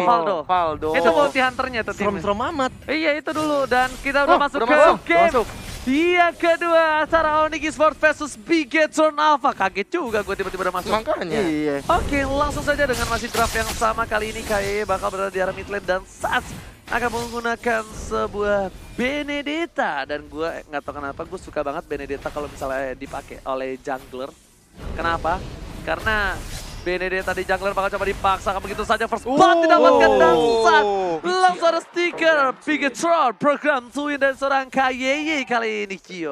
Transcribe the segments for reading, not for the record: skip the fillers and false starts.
Valdo. Itu bounty hunternya tuh timnya. Serem-serem amat. Iya itu dulu dan kita udah masuk ke game. Yang kedua antara Onyx Esports versus Bigetron Alpha. Kaget juga gue tiba-tiba udah masuk. Makanya. Iya. Oke, langsung saja dengan masih draft yang sama kali ini KYE bakal berada di arah mid lane dan Sats akan menggunakan sebuah Benedetta. Dan gue nggak tahu kenapa gue suka banget Benedetta kalau misalnya dipakai oleh jungler. Kenapa? Karena Benedetta di jungler bakal coba dipaksakan begitu saja first blood didapatkan dan Sats langsung ada stiker Bigetron program to win dari seorang KYE kali ini Cio.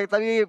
Tapi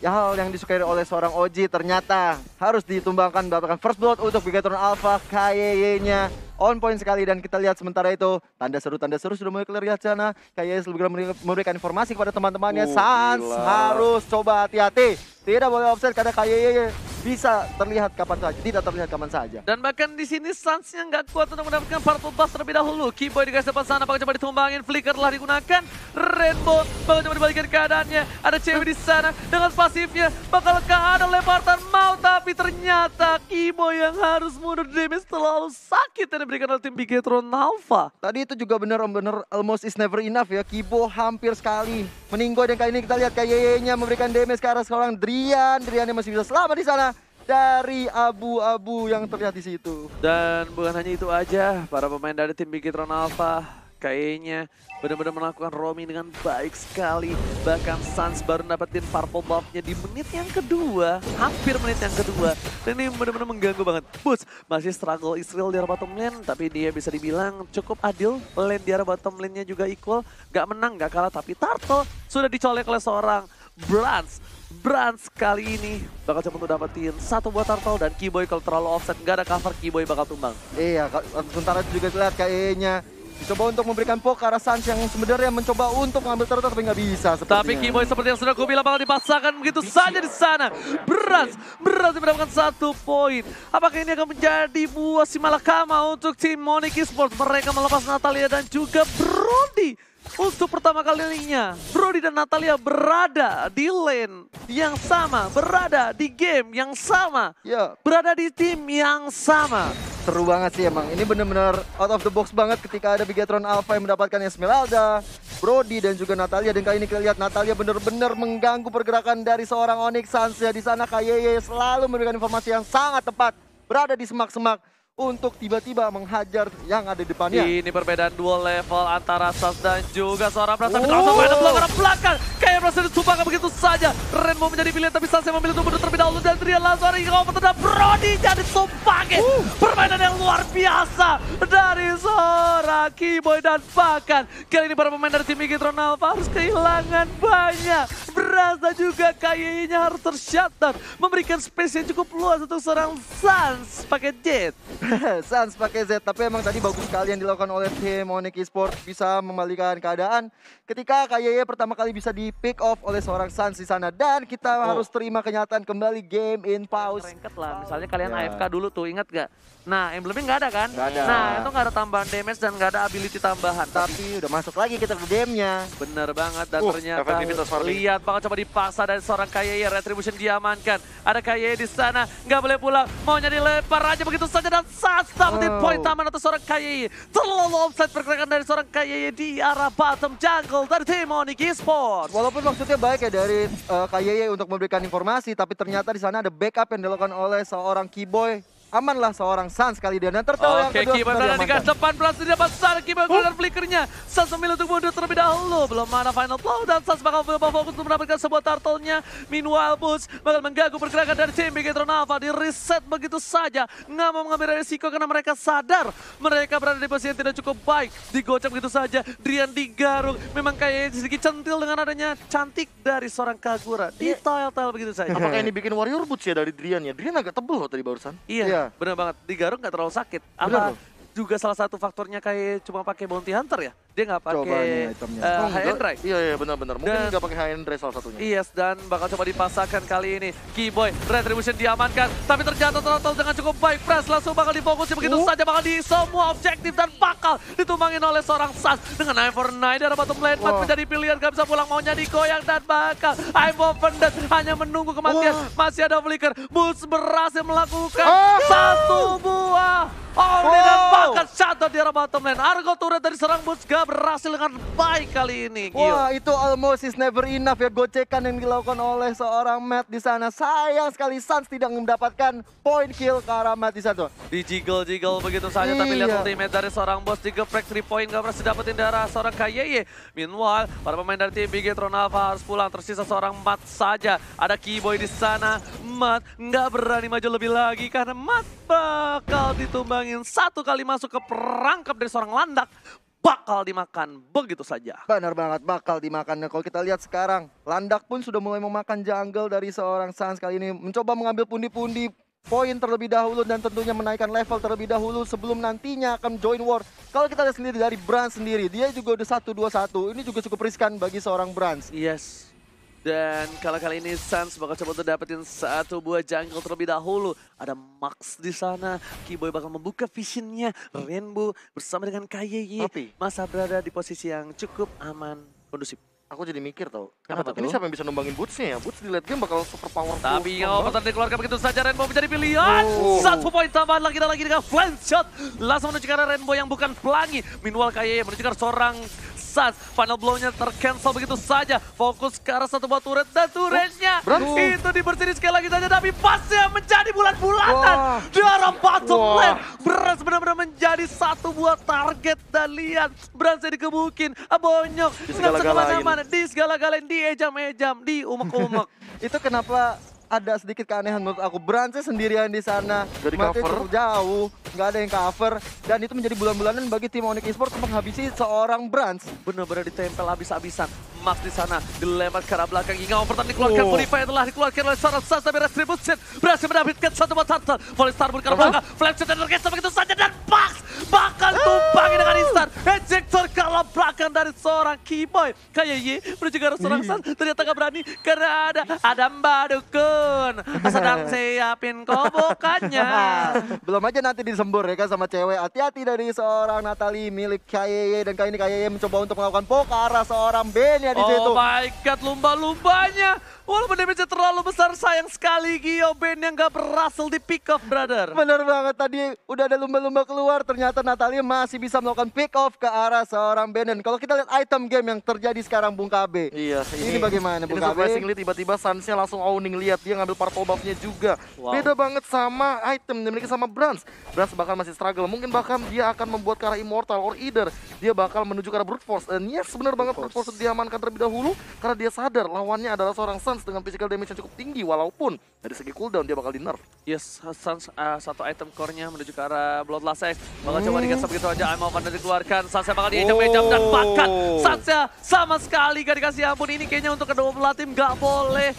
hal yang disukai oleh seorang OG ternyata harus ditumbangkan mendapatkan first blood untuk Bigetron Alpha. KYE-nya on point sekali dan kita lihat sementara itu tanda seru sudah mulai terlihat sana. KYE segera memberikan informasi kepada teman-temannya. Sans harus coba hati-hati, tidak boleh offset karena KYE bisa terlihat kapan saja, tidak terlihat kapan saja. Dan bahkan di sini Sans-nya nggak kuat untuk mendapatkan Purple Buff terlebih dahulu. Keyboy di garis depan sana bakal coba ditumbangin, Flicker telah digunakan. Rainbow bakal coba dibalikin keadaannya. Ada cewek di sana dengan pasifnya. Bakalkah ada lemparan mau, tapi ternyata Keyboy yang harus mundur, damage terlalu sakit yang diberikan oleh tim Bigetron Alpha. Tadi itu juga benar-benar almost is never enough ya. Kibo hampir sekali meninggoy dan kali ini kita lihat KYE-nya memberikan damage ke arah seorang Drian. Drian-nya masih bisa selamat di sana dari abu-abu yang terlihat di situ. Dan bukan hanya itu aja, para pemain dari tim Bigetron Alpha kayaknya benar-benar melakukan roaming dengan baik sekali. Bahkan Sans baru dapetin purple buff-nya di menit yang kedua, hampir menit yang kedua. Dan ini benar-benar mengganggu banget. Boots masih struggle Israel di arah bottom lane, tapi dia bisa dibilang cukup adil. Lane di arah bottom lane-nya juga equal, gak menang, gak kalah, tapi Turtle sudah dicolek oleh seorang Brans kali ini bakal coba untuk dapetin satu buat Turtle dan Keyboy kalau terlalu offset nggak ada cover, Keyboy bakal tumbang. Iya, sementara itu juga lihat KYE-nya dicoba untuk memberikan poke ke arah Sans yang sebenarnya mencoba untuk mengambil Turtle tapi nggak bisa. Tapi Keyboy seperti yang sudah aku bilang bakal dipaksakan begitu saja di sana. Brans mendapatkan 1 poin. Apakah ini akan menjadi buah si malakama untuk tim Onyx Esports? Mereka melepas Natalia dan juga Brody. Untuk pertama kalinya, Brody dan Natalia berada di lane yang sama, berada di game yang sama, berada di tim yang sama. Seru banget sih emang, ini bener-bener out of the box banget ketika ada Bigetron Alpha yang mendapatkan Esmeralda, Brody dan juga Natalia. Dan kali ini kita lihat Natalia bener-bener mengganggu pergerakan dari seorang Onyx Sans. Ya, di sana KYE selalu memberikan informasi yang sangat tepat, berada di semak-semak untuk tiba-tiba menghajar yang ada di depannya. Ini perbedaan dual level antara Sans dan juga seorang Brans. Tapi langsung main belakang. Kayak berhasil ditumpahkan begitu saja. Rainbow menjadi pilihan tapi Sans yang memilih untuk mundur terlebih dahulu. Dan Drian langsung hari kau terhadap Brody jadi tumpahkan. Permainan yang luar biasa dari seorang Keyboy dan bahkan kali ini para pemain dari tim Bigetron Alpha harus kehilangan banyak. Brans dan juga KYE-nya harus tershutdown. Memberikan space yang cukup luas untuk seorang Sans pakai Jet. Sans pakai Z, tapi emang tadi bagus sekali yang dilakukan oleh tim Onyx Esports, bisa memalikan keadaan ketika KYE pertama kali bisa di pick off oleh seorang Sans di sana. Dan kita harus terima kenyataan kembali game in pause. Rengket lah, misalnya kalian AFK dulu tuh, ingat gak? Nah, emblemnya nggak ada kan? Nggak ada. Nah, itu nggak ada tambahan damage dan nggak ada ability tambahan. Tapi udah masuk lagi kita ke gamenya. Bener banget, dan ternyata lihat bakal coba dipaksa dari seorang KYE. Retribution diamankan. Ada KYE di sana, nggak boleh pulang. Maunya dilempar aja begitu saja dan Sans dapetin poin tambahan atas seorang KYE. Terlalu offside pergerakan dari seorang KYE di arah bottom jungle dari tim Onyx Esports. Walaupun maksudnya baik ya dari KYE untuk memberikan informasi, tapi ternyata di sana ada backup yang dilakukan oleh seorang Keyboy. Amanlah seorang Sans kali dia. Dan Turtle yang kedua Keyboy berada di garis depan, berhasil dapat sana. Keyboy menggunakan flickernya. Sans memilih untuk mundur terlebih dahulu. Belum mana final blow dan Sans bakal fokus untuk mendapatkan sebuah Turtle-nya. Meanwhile Boots bakal mengganggu pergerakan dari tim Bigetron Alpha. Di reset begitu saja. Nggak mau mengambil resiko karena mereka sadar mereka berada di posisi yang tidak cukup baik. Digocap begitu saja. Drian digaruk. Memang kayak sedikit centil dengan adanya cantik dari seorang Kagura. Di tile-tile begitu saja. Apakah ini bikin Warrior Boots ya dari Drian ya? Drian agak tebel loh tadi barusan. Iya. Bener banget, digaruk nggak terlalu sakit. Apa juga salah satu faktornya kayak cuma pakai bounty hunter ya? dia nggak Coba pakai nih itemnya. high end drive. Iya benar-benar. Mungkin Dan- nggak pakai high end dress salah satunya. Yes, dan bakal coba dipasangkan kali ini. Keyboy, Retribution diamankan, tapi terjatuh total dengan cukup baik. Press langsung bakal difokusin begitu saja, bakal di semua objektif dan bakal ditumbangin oleh seorang Sans dengan Eye for Night dari bottom lane. Mat menjadi pilihan, gak bisa pulang, maunya digoyang dan bakal I'm Open Death hanya menunggu kematian. Masih ada flicker, Bulls berhasil melakukan satu buah Omni dan bahkan shutdown di arah bottom lane. Argo turret dari serang Bulls gak berhasil dengan baik kali ini. Gio. Wah, itu almost is never enough ya, gocekan yang dilakukan oleh seorang Matt di sana. Sayang sekali Sans tidak mendapatkan point kill ke arah Matt di sana. Di jiggle begitu saja, tapi lihat Iya. ultimate dari seorang bos, digeprek 3 point gak berhasil dapetin darah seorang KYY. Meanwhile, para pemain dari tim Bigetron Alpha harus pulang, tersisa seorang Matt saja. Ada Keyboy di sana, Matt nggak berani maju lebih lagi karena Matt bakal ditumbangin satu kali masuk ke perangkap dari seorang landak. Bakal dimakan begitu saja. Benar banget, bakal dimakan. Nah, kalau kita lihat sekarang, Landak pun sudah mulai memakan jungle dari seorang Sans kali ini. Mencoba mengambil pundi-pundi poin terlebih dahulu dan tentunya menaikkan level terlebih dahulu sebelum nantinya akan join war. Kalau kita lihat sendiri dari Brans sendiri, dia juga udah 1-2-1. Ini juga cukup riskan bagi seorang Brans. Yes. Dan kali ini Sans bakal coba untuk dapetin satu buah jungle terlebih dahulu. Ada Max di sana. Keyboy bakal membuka visionnya. Rainbow bersama dengan KYY Tapi- masa berada di posisi yang cukup aman, kondusif. Aku jadi mikir tau. Kenapa Ini tuh? siapa yang bisa numbangin Boots-nya ya? Boots di late game bakal super powerful. Tapi yang opener dikeluarkan begitu saja, Rainbow menjadi pilihan. Satu poin tambahan lagi dan lagi dengan flank shot. Langsung menuju ke arah Rainbow yang bukan pelangi. Meanwhile KYY menuju ke arah seorang Sans. Final blow-nya tercancel begitu saja. Fokus ke arah satu buah turret dan turretnya itu dibersihin sekali lagi saja. Tapi pasnya menjadi bulat-bulatan. Di arah bottom lane. Brans benar-benar menjadi satu buah target. Dan lihat Bransnya dikebukin. Bonyok. Nggak bisa Disegala-galain. kemana-mana. Di segala-galain. Di ejam-ejam. Di umek-umek. Itu kenapa ada sedikit keanehan menurut aku. Bransnya sendirian di sana, Nggak di Matnya cover. cukup jauh, nggak ada yang cover, dan itu menjadi bulan-bulanan bagi tim Onyx Esports untuk menghabisi seorang Brans. Benar-benar ditempel habis-habisan. Max di sana dilempar ke arah belakang hingga pertama dikeluarkan. Purify telah dikeluarkan oleh seorang Sans, tapi Retribution berhasil mendapatkan satu buah turtle. Volley Starbur ke arah belakang, flash shot dan tergeser begitu saja dan Max bakal tumpangi dengan instan. Ejector ke arah belakang dari seorang Keyboy. KYY menuju ke arah seorang Sans, ternyata gak berani karena ada Mbak Dukun. Sedang siapin kobokannya. Belum aja nanti disembur ya kan sama cewek. Hati-hati dari seorang Natalie milik KYY, dan kali ini KYY mencoba untuk melakukan poke ke arah seorang Ben ya di situ. Oh my god, lumba-lumbanya. Walaupun damage-nya terlalu besar, sayang sekali Gio Ben yang gak berhasil di pick off, brother. Bener banget, tadi udah ada lumba-lumba keluar, ternyata Natalia masih bisa melakukan pick off ke arah seorang Ben. Dan kalau kita lihat item game yang terjadi sekarang Bung KB. Iya, Ini bagaimana Bung Ini KB? surprisingly tiba-tiba Sans-nya langsung owning, lihat dia ngambil purple buff-nya juga. Wow. Beda banget sama item yang dimiliki sama Brans. Brans bahkan masih struggle. Mungkin bahkan dia akan membuat ke arah Immortal or either dia bakal menuju ke arah Brute Force. Dan yes, benar banget Brute Force diamankan terlebih dahulu karena dia sadar lawannya adalah seorang Sans dengan physical damage yang cukup tinggi, walaupun dari segi cooldown dia bakal di nerf. Yes, Sans satu item core-nya menuju ke arah Bloodlust X. Bakal coba digeser begitu aja, Aimau akan dikeluarkan. Sansnya bakal diejam-ejam dan bahkan Sansnya sama sekali gak dikasih ampun. Ini kayaknya untuk kedua belah tim gak boleh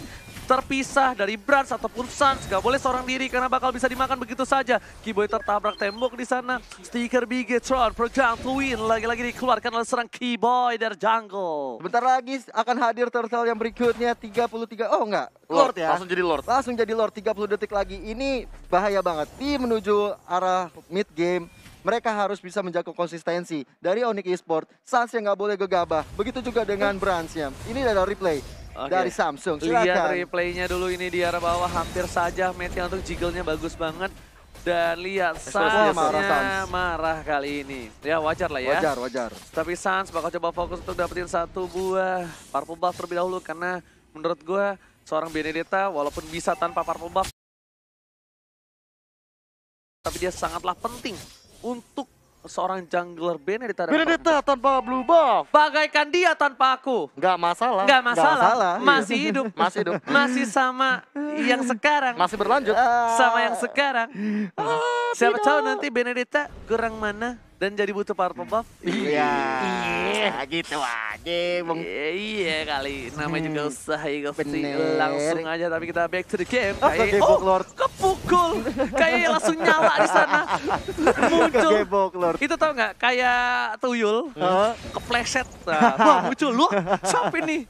terpisah dari Brans ataupun Sans. Gak boleh seorang diri karena bakal bisa dimakan begitu saja. Keyboy tertabrak tembok di sana. Stiker Bigetron, program to win. Lagi-lagi dikeluarkan oleh serang Keyboy dari jungle. Bentar lagi akan hadir turtle yang berikutnya 33. Oh enggak, Lord ya. Langsung jadi Lord. Langsung jadi Lord, 30 detik lagi. Ini bahaya banget. Tim menuju arah mid game. Mereka harus bisa menjaga konsistensi. Dari Onyx Esports, Sans yang nggak boleh gegabah. Begitu juga dengan Bransnya. Ini adalah replay dari Samsung. Lihat Silakan. replaynya dulu ini di arah bawah, hampir saja mate-nya untuk jiggle-nya bagus banget. Dan lihat Ekspresinya marah, Sans-nya Sans. marah kali ini. Ya wajar lah ya. Wajar, wajar. Tapi Sans bakal coba fokus untuk dapetin satu buah purple buff terlebih dahulu. Karena menurut gue seorang Benedetta walaupun bisa tanpa purple buff, tapi dia sangatlah penting untuk seorang jungler Benedetta. Benedetta tanpa blue buff. Bagaikan dia tanpa aku. Nggak masalah. Nggak masalah, masalah, iya. masih hidup. Masih hidup. Masih sama yang sekarang. Masih berlanjut. Sama yang sekarang. Siapa tahu nanti Benedetta kurang mana dan jadi butuh purple buff. Iya, gitu aja, Bung. Iya kali, namanya juga usaha ya, Gofti. Bener. Langsung aja, tapi kita back to the game. Oh, ke Gepok Lord. Kepukul pukul. Kayaknya langsung nyala di sana. Muncul. Kegebok, Lord. Itu tau nggak? Kayak tuyul. Hah? Kepleset. Nah, wah muncul. Lu siapa ini?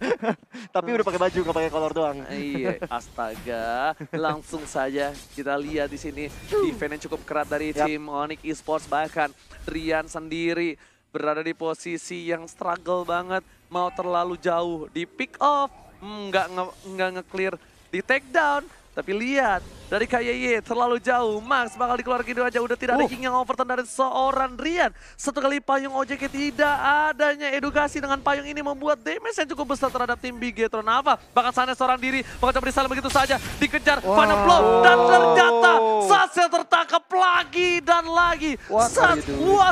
Tapi udah pakai baju, nggak pakai kolor doang. Iya, astaga. Langsung saja kita lihat di sini defense yang cukup keras dari tim Onyx Esports, bahkan Rian sendiri berada di posisi yang struggle banget, mau terlalu jauh di pick off, nggak nge-clear di take down. Tapi lihat, dari KYY terlalu jauh, Max bakal dikeluarkan gitu aja, udah tidak ada king yang overturn dari seorang Rian. Satu kali payung OJK, tidak adanya edukasi dengan payung ini membuat damage yang cukup besar terhadap tim Bigetron Alpha. Bahkan sana seorang diri, bakal coba disalah begitu saja, dikejar, final blow, dan ternyata Sasha tertangkap lagi dan lagi. What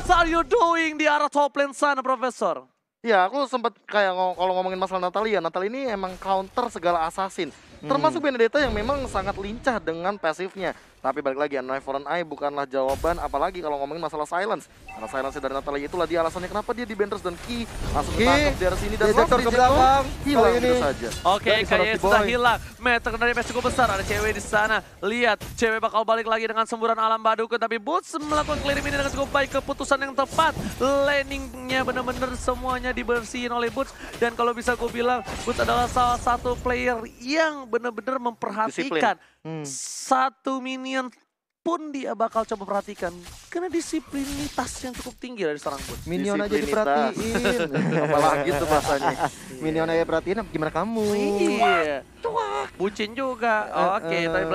are you doing di arah top lane sana, Profesor? Ya, aku sempat kayak kalau ngomongin masalah Natalia ini emang counter segala assassin. Termasuk Benedetta yang memang sangat lincah dengan pasifnya. Tapi balik lagi, Knife for an Eye bukanlah jawaban, apalagi kalau ngomongin masalah silence. Karena silence dari Natalia itulah dia alasannya kenapa dia di Benders dan Ki langsung ketangkep dari sini dan Detektor ke belakang, hilang gitu saja. Oke, kayaknya sudah hilang. Meter dari match cukup besar, ada cewek di sana. Lihat, cewek bakal balik lagi dengan semburan alam Badukun, tapi Boots melakukan clearing ini dengan cukup baik, keputusan yang tepat. Landingnya benar-benar semuanya dibersihin oleh Boots, dan kalau bisa gue bilang, Boots adalah salah satu player yang benar-benar memperhatikan satu minion pun dia bakal coba perhatikan karena disiplinitas yang cukup tinggi dari seorang Boots. Minion aja diperhatiin. Apalagi itu bahasanya. Minion aja perhatiin, gimana kamu? Iya. Bucin juga. Oke, tapi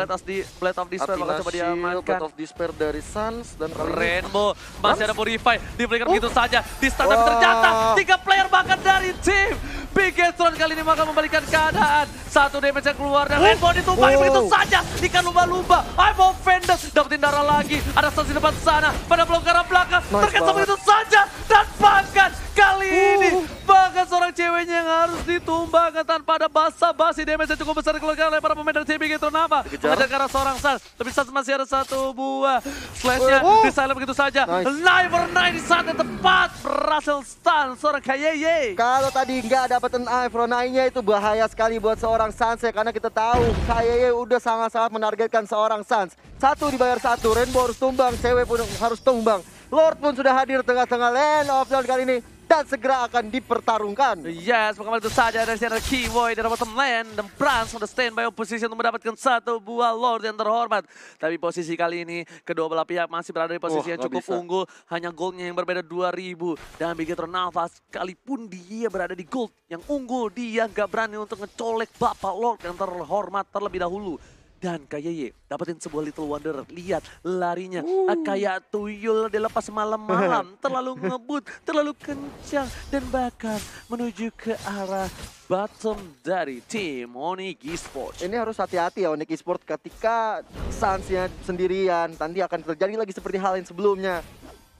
Blade of Despair bakal coba diamankan. Blade of Despair dari Suns dan kali ini Rainbow masih ada Purify, diberikan begitu saja di stun, tapi ternyata 3 player bahkan dari tim Bigetron kali ini bakal membalikan keadaan. Satu damage yang keluar dan Rainbow ditumpangi begitu saja, ikan lumba-lumba. I'm offended, dapetin darah lagi, ada Suns di depan sana, pada belum ke arah belakang, terkesan begitu saja, dan bahkan kali ini bahkan seorang ceweknya yang harus ditumbangkan tanpa ada basa-basi. Damage yang cukup besar dikeluarkan oleh para pemain dari tim Bigetron apa? Mengejar ke arah seorang Suns, tapi Suns masih ada satu buah slash-nya di silent begitu saja. Niver 9 di saat yang tepat berhasil stun seorang KYY. Kalau tadi nggak dapetin Iron Eye-nya itu bahaya sekali buat seorang Suns ya, karena kita tahu KYY udah sangat-sangat menargetkan seorang Suns. Satu dibayar satu, Rainbow harus tumbang, cewek pun harus tumbang. Lord pun sudah hadir tengah-tengah lane of down kali ini dan segera akan dipertarungkan. Yes, maka itu saja dari sana Kiwoy dari bottom lane dan Brans sudah standby posisi untuk mendapatkan satu buah Lord yang terhormat. Tapi posisi kali ini kedua belah pihak masih berada di posisi yang cukup unggul, hanya goldnya yang berbeda 2000 dan Bigetron Alpha sekalipun dia berada di gold yang unggul, dia gak berani untuk ngecolek bapak Lord yang terhormat terlebih dahulu. Dan KYY dapetin sebuah Little Wonder, lihat larinya kayak tuyul dilepas malam-malam, terlalu ngebut, terlalu kencang dan bahkan menuju ke arah bottom dari tim Onyx Esports. Ini harus hati-hati ya Onyx Esports ketika Suns-nya sendirian, nanti akan terjadi lagi seperti hal yang sebelumnya.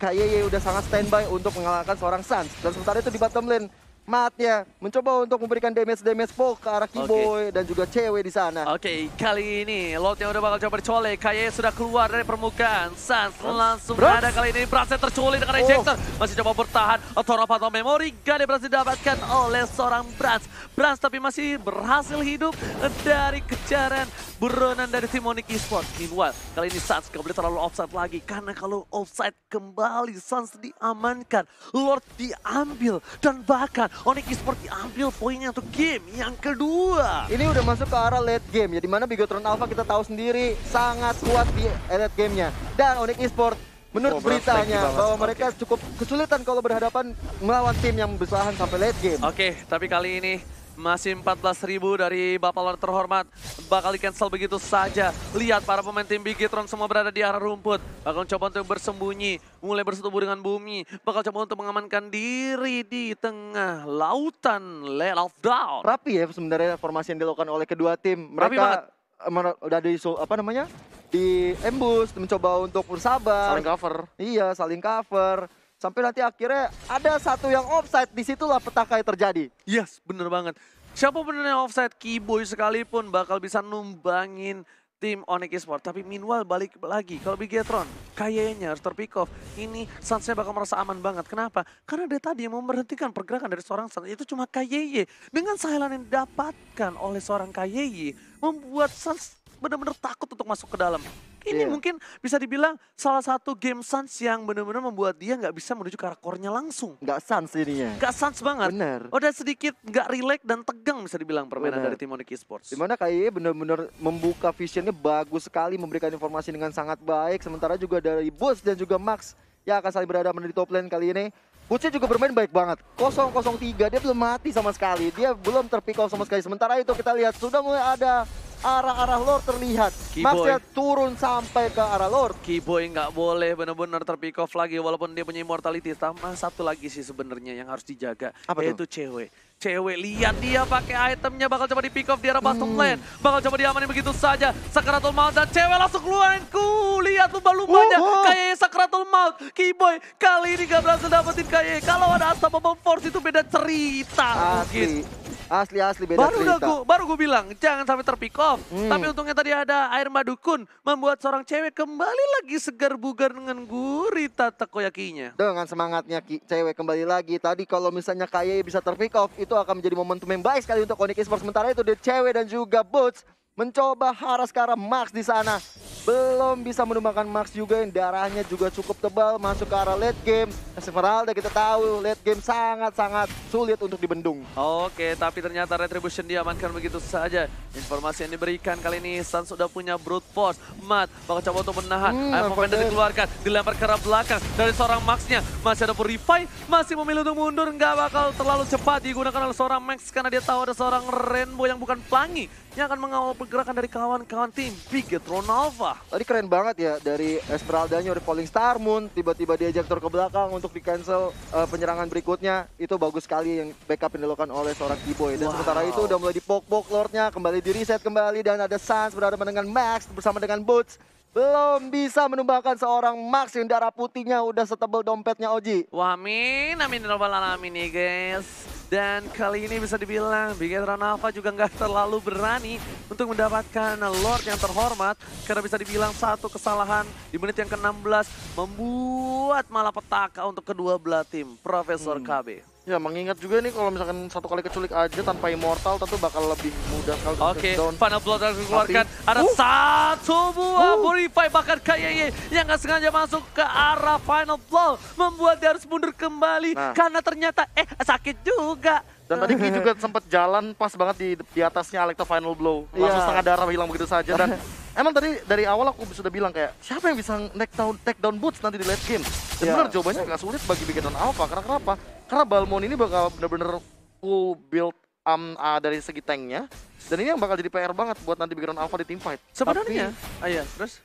KYY udah sangat standby untuk mengalahkan seorang Suns, dan sementara itu di bottom lane Matnya mencoba untuk memberikan damage poke ke arah Kiboy dan juga cewek di sana. Oke, kali ini Lordnya udah bakal coba dicolek. Kayaknya sudah keluar dari permukaan. Suns langsung ada kali ini. Brans tercolek dengan rejector. Masih coba bertahan. Autora Phantom Memory gak berhasil didapatkan oleh seorang Brans. Brans tapi masih berhasil hidup dari kejaran buronan dari tim Onyx Esports. Meanwhile, kali ini Suns gak boleh terlalu offside lagi. Karena kalau offside kembali, Suns diamankan. Lord diambil. Dan bahkan Onyx Esports diambil poinnya untuk game yang kedua. Ini udah masuk ke arah late game ya, dimana Bigetron Alpha kita tahu sendiri sangat kuat di late gamenya. Dan Onyx Esports menurut beritanya bahwa mereka cukup kesulitan kalau berhadapan melawan tim yang bertahan sampai late game. Oke, tapi kali ini masih 14.000 dari Bapak Lord terhormat. Bakal di-cancel begitu saja. Lihat para pemain tim Bigetron semua berada di arah rumput. Bakal coba untuk bersembunyi. Mulai bersetubuh dengan bumi. Bakal coba untuk mengamankan diri di tengah lautan Land of Down. Rapi ya sebenarnya formasi yang dilakukan oleh kedua tim. Mereka udah di ambush, mencoba untuk bersabar. Saling cover. Iya, saling cover. Sampai nanti akhirnya ada satu yang offside, disitulah petaka yang terjadi. Yes, bener banget. Siapa bener yang offside, Kiboy sekalipun bakal bisa numbangin tim Onyx Esports. Tapi meanwhile balik lagi, kalau Bigetron kayaknya harus terpick off. Ini Suns-nya bakal merasa aman banget. Kenapa? Karena dia tadi yang memberhentikan pergerakan dari seorang Suns itu cuma KYY. Dengan silent yang didapatkan oleh seorang KYY, membuat Suns benar-benar takut untuk masuk ke dalam. Ini Iya. mungkin bisa dibilang salah satu game Suns yang benar-benar membuat dia nggak bisa menuju ke arah core-nya langsung. Nggak sans ininya. Nggak sans banget. Bener. Udah sedikit nggak relax dan tegang bisa dibilang permainan Bener. dari tim Onyx Esports. Dimana kayaknya benar-benar membuka visionnya bagus sekali, memberikan informasi dengan sangat baik. Sementara juga dari Boots dan juga Max yang akan saling berhadapan di top lane kali ini. Bootsnya juga bermain baik banget. 0-0-3, dia belum mati sama sekali. Dia belum terpick off sama sekali. Sementara itu kita lihat sudah mulai ada arah-arah Lord terlihat. Keyboy. Maxnya turun sampai ke arah Lord. Keyboy nggak boleh benar-benar terpick off lagi walaupun dia punya immortality. Tambah satu lagi sih sebenarnya yang harus dijaga, Apa yaitu cewek. Cewek, lihat dia pakai itemnya, bakal coba di pick off di arah bottom lane. Bakal coba diamanin begitu saja. Sakratul Maut dan cewek langsung keluarin. Lihat lumba-lumbanya. Kayak Sakratul Maut. Keyboy kali ini gak berhasil dapetin kayak. Kalau ada Asta Bomb Force itu beda cerita mungkin. Asli beda cerita. Baru gue bilang jangan sampai terpick off. Tapi untungnya tadi ada air madukun membuat seorang cewek kembali lagi segar bugar dengan gurita takoyakinya. Dengan semangatnya cewek kembali lagi. Tadi kalau misalnya Kaye bisa terpick off, itu akan menjadi momentum yang baik sekali untuk Onyx Esports. Sementara itu cewek dan juga Boots mencoba haras ke arah Max di sana. Belum bisa menumbangkan Max juga yang darahnya juga cukup tebal masuk ke arah late game. Esmeralda kita tahu late game sangat-sangat sulit untuk dibendung. Oke, tapi ternyata Retribution diamankan begitu saja. Informasi yang diberikan kali ini, Suns sudah punya brute force. Matt bakal coba untuk menahan. Iron Commander dikeluarkan, dilempar ke arah belakang dari seorang Max-nya. Masih ada Purify, masih memilih untuk mundur. Nggak bakal terlalu cepat digunakan oleh seorang Max karena dia tahu ada seorang Rainbow yang bukan pelangi yang akan mengawal pergerakan dari kawan-kawan tim Bigetron Alpha. Tadi keren banget ya dari Esmeraldanya udah Falling Star Moon, tiba-tiba diajak ke belakang untuk di cancel penyerangan berikutnya. Itu bagus sekali yang backup yang dilakukan oleh seorang Keyboy. Dan sementara itu udah mulai dipok-pok Lordnya, kembali di reset kembali dan ada Suns berhadapan dengan Max bersama dengan Boots. Belum bisa menumbangkan seorang Max yang darah putihnya udah setebal dompetnya Oji. Wah, amin robbal alamin nih guys. Dan kali ini bisa dibilang Bigetron Alpha juga nggak terlalu berani untuk mendapatkan Lord yang terhormat. Karena bisa dibilang satu kesalahan di menit yang ke-16 membuat malapetaka untuk kedua belah tim Profesor KB. Ya mengingat juga nih kalau misalkan satu kali keculik aja tanpa immortal tentu bakal lebih mudah sekali. Oke, Final Blood harus dikeluarkan. Ada satu buah Purify bahkan KYY yang nggak sengaja masuk ke arah Final Blow. Membuat dia harus mundur kembali karena ternyata sakit juga. Dan tadi Ki juga sempat jalan pas banget di atasnya Alecto Final Blow. Langsung setengah darah hilang begitu saja. Dan emang tadi dari awal aku sudah bilang kayak siapa yang bisa take down Boots nanti di late game. Dan benar jawabannya nggak sulit bagi Bigetron Alpha. Karena kenapa? Karena Balmond ini bakal bener-bener full build dari segi tanknya. Dan ini yang bakal jadi PR banget buat nanti Bigetron Alpha di teamfight. Sebenarnya, iya terus?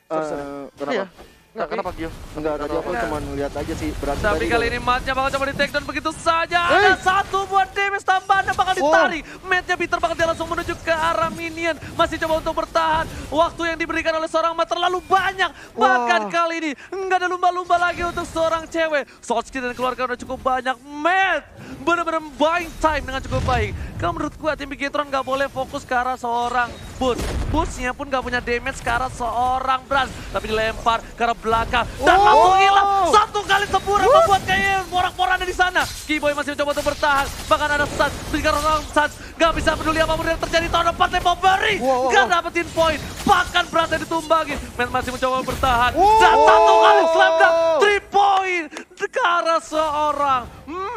Kenapa? Enggak, kenapa Gio? Enggak, tadi aku cuma lihat aja sih berarti. Tapi kali ini Matt-nya bakal coba di take down begitu saja. Ada satu buat damage tambahan yang bakal ditarik. Matt-nya bitter banget, dia langsung menuju ke arah minion. Masih coba untuk bertahan. Waktu yang diberikan oleh seorang Matt terlalu banyak. Bahkan kali ini nggak ada lumba-lumba lagi untuk seorang cewek. Short skill dan keluarga udah cukup banyak. Matt benar-benar buying time dengan cukup baik. Kalau menurut gua tim Bigetron nggak boleh fokus ke arah seorang Boots. Boots-nya pun nggak punya damage ke arah seorang Brans. Tapi dilempar ke arah belakang dan langsung hilang. Satu kali sempurna membuat kayak porak-poranda di sana. Keyboy masih mencoba untuk bertahan. Bahkan ada Suns, Bigetron Suns nggak bisa peduli apapun yang terjadi. Tahun depan Tempo Berry nggak dapetin poin. Bahkan Brans ditumbangin. Matt masih mencoba bertahan. Dan satu kali slam dunk 3 point ke arah seorang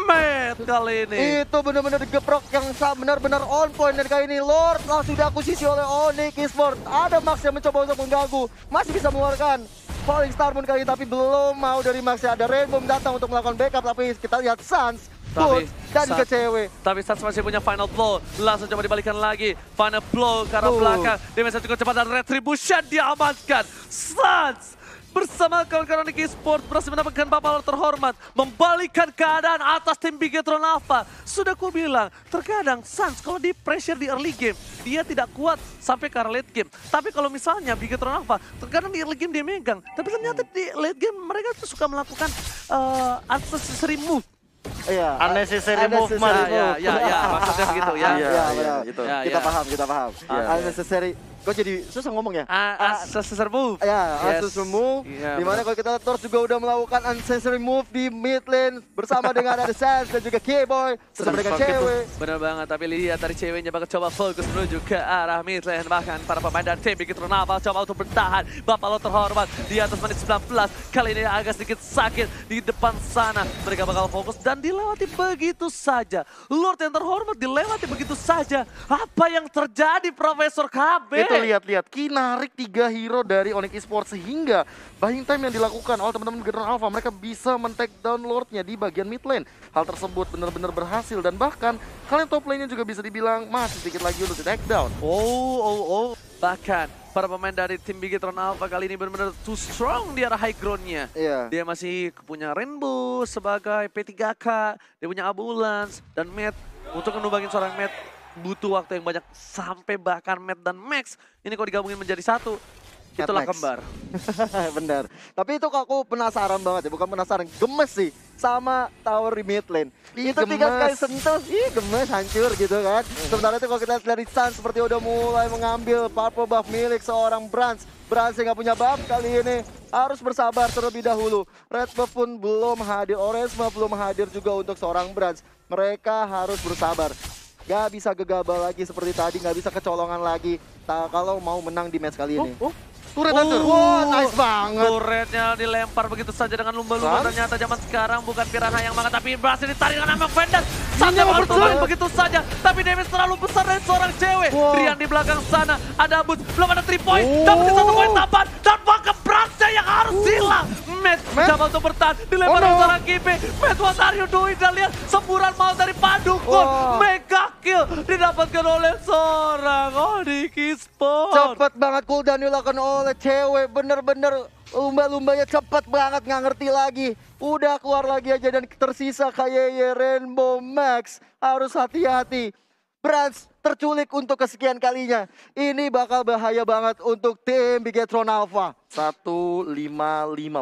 Matt kali ini. Itu benar-benar digeprok yang benar-benar on point dan kali ini Lord langsung diakuisisi oleh Onyx Esports. Ada Max yang mencoba untuk mengganggu, masih bisa mengeluarkan Falling Star Moon kali ini tapi belum mau dari Max. Ada Rainbow datang untuk melakukan backup tapi kita lihat Suns, Boots dan juga cewek. Tapi Suns masih punya Final Blow, langsung coba dibalikan lagi. Final Blow ke arah belakang, damage cukup cepat dan Retribution diamankan. Suns bersama kawan-kawan Onyx Esports berhasil mendapatkan babak terhormat, membalikan keadaan atas tim Bigetron Alpha. Sudah ku bilang, terkadang Suns kalau di pressure di early game, dia tidak kuat sampai ke arah late game. Tapi kalau misalnya Bigetron Alpha, terkadang di early game dia megang, tapi ternyata di late game mereka tuh suka melakukan unnecessary move. Iya, Unnecessary movement. Ya, maksudnya begitu ya. Kita paham. Ya. Unnecessary Kok jadi susah ngomong ya? Ancestor move. Ya, Yes. Asus move. Iya, Dimana kalau kita lihat Torch juga udah melakukan ancestry move di mid lane bersama dengan ada Sans dan juga K-Boy bersama dengan cewek. Bener banget, tapi lihat dari ceweknya bakal coba fokus menuju ke arah mid lane. Bahkan para pemain dan tim Big Hit Ronaldo coba untuk bertahan. Bapak lo terhormat di atas menit 19. Kali ini agak sedikit sakit di depan sana. Mereka bakal fokus dan dilewati begitu saja. Lord yang terhormat dilewati begitu saja. Apa yang terjadi Profesor KB? Itu lihat-lihat, Ki narik 3 hero dari Onyx Esports sehingga buying time yang dilakukan oleh teman-teman General Alpha, mereka bisa men-take down Lordnya di bagian mid lane. Hal tersebut benar-benar berhasil dan bahkan kalian top lane-nya juga bisa dibilang masih sedikit lagi untuk di take down. Bahkan para pemain dari tim Big Hit Alpha kali ini benar-benar too strong di arah high ground-nya. Iya. Dia masih punya Rainbow sebagai P3K, dia punya Ambulance dan Matt. Untuk menumbangin seorang Matt butuh waktu yang banyak sampai bahkan Matt dan Max ini kalau digabungin menjadi satu. Itulah Max. kembar. Benar. Tapi itu kok aku penasaran banget ya, bukan penasaran, gemes sih sama tower di mid lane. Ih, Itu tinggal gemes. kali sentuh, gemes, hancur gitu kan. Sementara itu kalau kita lihat dari Sun seperti udah mulai mengambil purple buff milik seorang Brans. Brans yang gak punya buff kali ini harus bersabar terlebih dahulu. Red buff pun belum hadir, orange buff belum hadir juga untuk seorang Brans. Mereka harus bersabar. Gak bisa gegabah lagi seperti tadi, gak bisa kecolongan lagi. Kalau mau menang di match kali ini. Turret hancur. Wah, nice banget. Turretnya dilempar begitu saja dengan lumba-lumba. Sans? Ternyata zaman sekarang bukan piranha yang mangat, tapi berhasil ditarik dengan nama Vendas. Ini Sampai yang bakal betul. turun begitu saja. Tapi damage terlalu besar dari seorang cewek. Wow. Rian di belakang sana. Ada Boots, belum ada 3 point. Dapetin 1 poin tambahan. Dan bahkan Bransnya yang harus hilang. Matt mencoba untuk bertahan. Dilempar Oh, no. oleh seorang Kipe. Matt, what are you doing? Dan lihat semburan maut dari Padukun. Wow. Mega kill didapatkan oleh seorang Onyx Esports. Cepet banget cooldown dilakukan oleh cewek, bener-bener lumba-lumbanya cepet banget, nggak ngerti lagi. Udah keluar lagi aja dan tersisa KYY Rainbow Max. Harus hati-hati. Brans terculik untuk kesekian kalinya. Ini bakal bahaya banget untuk tim Big Hit Alpha. 155.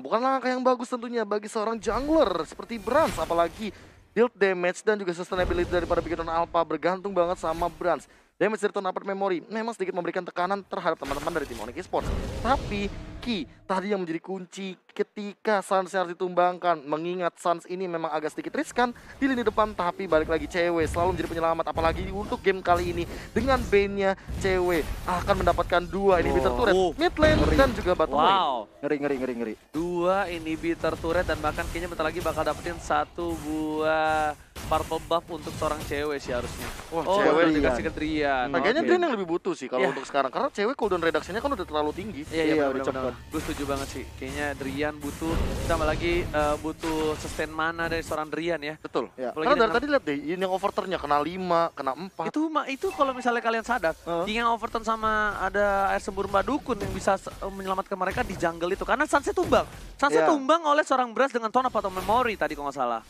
Bukan langkah yang bagus tentunya bagi seorang jungler seperti Brans, apalagi deal damage dan juga sustainability daripada Big Hit Alpha bergantung banget sama Brans. Damage dari Turn Up Memory memang sedikit memberikan tekanan terhadap teman-teman dari tim Onyx Esports. Tapi Ki tadi yang menjadi kunci ketika Sans harus ditumbangkan. Mengingat Sans ini memang agak sedikit riskan di lini depan, tapi balik lagi cewek selalu menjadi penyelamat. Apalagi untuk game kali ini dengan bane-nya cewek akan mendapatkan 2 inhibitor turret mid lane dan juga bottom lane. Wow. Ngeri. 2 inhibitor turret dan bahkan kayaknya bentar lagi bakal dapetin 1 buah purple buff untuk seorang cewek sih harusnya. Wah, baru cewek dikasih ke Drian. Kayaknya Oke. Drian yang lebih butuh sih kalau Iya. untuk sekarang, karena cewek cooldown reduction-nya kan udah terlalu tinggi. Iya, Iya, bener, udah cepet. Gue setuju banget sih. Kayaknya Drian butuh, tambah lagi butuh sustain mana dari seorang Drian ya. Betul. Ya. Karena dari dengan- tadi lihat deh, ini yang overturn-nya kena 5, kena 4. Itu kalau misalnya kalian sadar, King yang overturn sama ada air sembur Mbak Dukun yang bisa menyelamatkan mereka di jungle itu. Karena Sunset tumbang. Sunset Iya. tumbang oleh seorang Brass dengan Tone atau Memory tadi kalau nggak salah.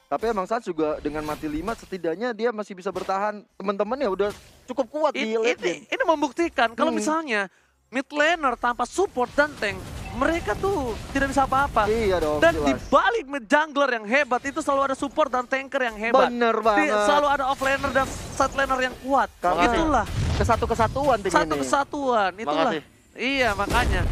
Tapi emang Sans juga dengan mati 5 setidaknya dia masih bisa bertahan. Teman-teman ya udah cukup kuat di late game. Ini membuktikan kalau misalnya mid laner tanpa support dan tank, mereka tuh tidak bisa apa-apa. Iya dong, Dan jelas. di balik mid jungler yang hebat itu selalu ada support dan tanker yang hebat. Bener banget. Selalu ada offlaner dan side laner yang kuat. Karena Itulah kesatuan tim satu ini. kesatuan. Itulah. Makasih. Iya makanya.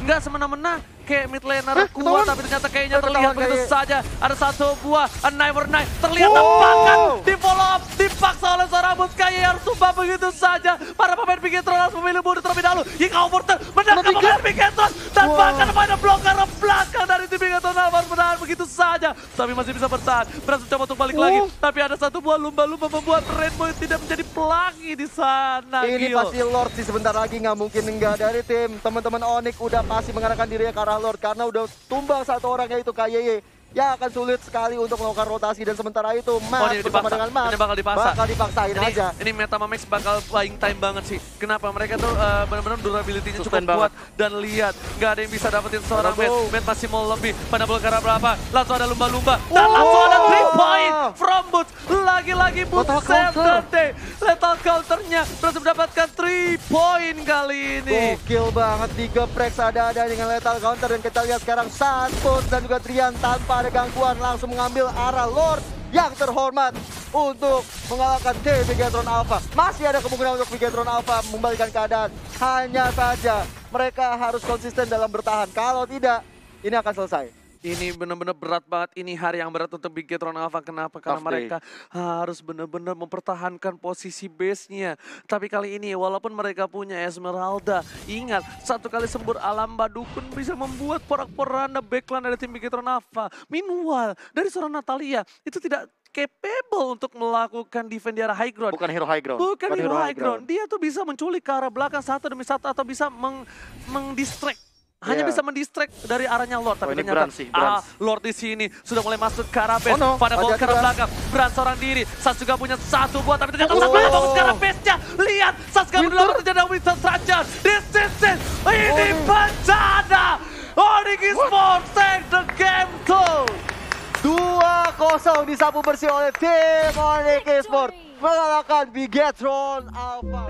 Enggak semena-mena kayak mid laner kuat ketahuan. tapi ternyata kayaknya Ketahuan terlihat begitu kayak- saja. Ada 1 buah Never Night terlihat Wow. bahkan di follow up dipaksa oleh seorang bot kayak yang sumpah begitu saja. Para pemain Big Hit harus memilih mundur terlebih dahulu. Hingga overturn menangkap pemain Big Hit dan bahkan ada blocker belakang dari tim Big Hit harus menahan begitu saja. Tapi masih bisa bertahan. Berhasil coba untuk balik lagi. Tapi ada 1 buah lumba-lumba membuat Rainbow tidak menjadi pelangi di sana. Ini Gil. pasti Lord sih sebentar lagi, nggak mungkin enggak dari tim. Teman-teman Onyx udah pasti mengarahkan dirinya ke arah Lord karena udah tumbang 1 orang yaitu KYY. Ya akan sulit sekali untuk melakukan rotasi dan sementara itu Max ini bersama dipaksa. dengan Max Ini bakal dipaksa. dipaksain aja. Ini Meta Max bakal buying time banget sih. Kenapa? Mereka tuh benar-benar durability-nya cukup Sustain kuat. banget. Dan lihat, nggak ada yang bisa dapetin seorang Aduh. Matt. Matt masih mau lebih. Pada blocker berapa? Langsung ada lumba-lumba. Dan langsung ada 3 point from Boots. Lagi-lagi Boots Lethal counter. Saturday. Lethal counternya berhasil mendapatkan 3 point kali ini. Gokil banget, digeprek ada-ada dengan lethal counter dan kita lihat sekarang Santos dan juga Trian tanpa ada gangguan langsung mengambil arah Lord yang terhormat. untuk mengalahkan tim Bigetron Alpha. Masih ada kemungkinan untuk Bigetron Alpha membalikan keadaan. Hanya saja mereka harus konsisten dalam bertahan. Kalau tidak, ini akan selesai. Ini benar-benar berat banget. Ini hari yang berat untuk Bigetron Alpha. Kenapa? Karena Tough day. mereka harus benar-benar mempertahankan posisi base-nya. Tapi kali ini walaupun mereka punya Esmeralda, ingat satu kali sembur alam badukun bisa membuat porak-poranda backline dari tim Bigetron Alpha. Meanwhile, dari seorang Natalia itu tidak capable untuk melakukan defend di arah high ground. Bukan hero high ground. Bukan Bukan hero hero high high ground. Dia tuh bisa menculik ke arah belakang satu demi satu atau bisa mengdistract. Hanya Yeah. bisa mendistract dari arahnya Lord. Tapi ini ternyata Brand sih, Brand. Lord di sini sudah mulai masuk ke arah base. Oh no, Pada bawa hati-hati, ke arah Brand. belakang. Brand seorang diri. Sas juga punya satu buat. Tapi ternyata Oh. Sas malah bagus ke arah base-nya. Lihat, Sas gak berdua terjadi Winter Trajan. This is it. Ini bencana. Onyx Esports take the game too. 2-0 disapu bersih oleh tim Onyx Esports mengalahkan Bigetron Alpha.